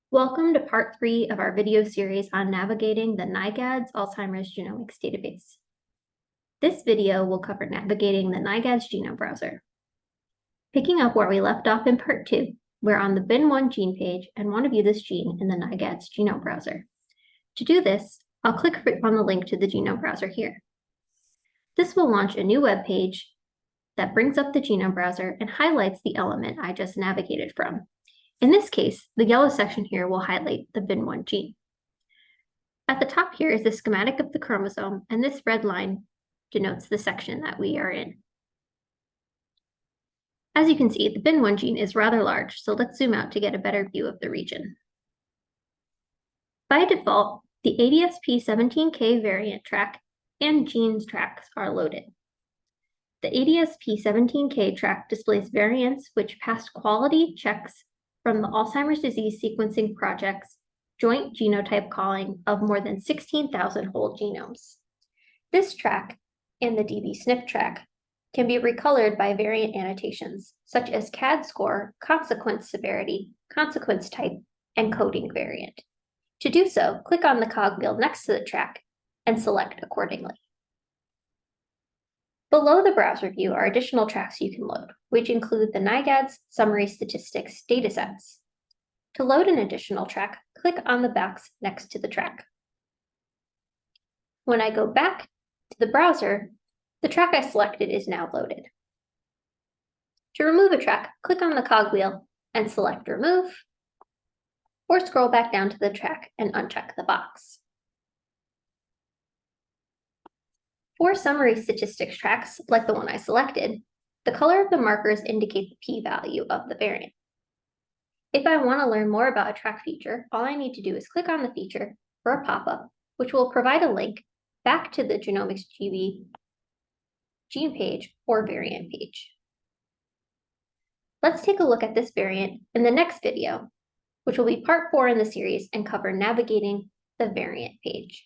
Welcome to part 3 of our video series on navigating the NIAGADS Alzheimer's Genomics database. This video will cover navigating the NIAGADS Genome Browser. Picking up where we left off in part 2, we're on the bin1 gene page and want to view this gene in the NIAGADS Genome Browser. To do this, I'll click on the link to the Genome Browser here. This will launch a new web page that brings up the Genome Browser and highlights the element I just navigated from. In this case, the yellow section here will highlight the bin1 gene. At the top here is the schematic of the chromosome, and this red line denotes the section that we are in. As you can see, the bin1 gene is rather large, so let's zoom out to get a better view of the region. By default, the ADSP17K variant track and genes tracks are loaded. The ADSP17K track displays variants which passed quality checks from the Alzheimer's Disease Sequencing Project's joint genotype calling of more than 16,000 whole genomes. This track and the dbSNP track can be recolored by variant annotations, such as CAD score, consequence severity, consequence type, and coding variant. To do so, click on the cogwheel next to the track and select accordingly. Below the browser view are additional tracks you can load, which include the NIAGADS Summary Statistics datasets. To load an additional track, click on the box next to the track. When I go back to the browser, the track I selected is now loaded. To remove a track, click on the cogwheel and select Remove, or scroll back down to the track and uncheck the box. For summary statistics tracks, like the one I selected, the color of the markers indicate the p-value of the variant. If I want to learn more about a track feature, all I need to do is click on the feature for a pop-up, which will provide a link back to the Genomics GB gene page or variant page. Let's take a look at this variant in the next video, which will be part 4 in the series and cover navigating the variant page.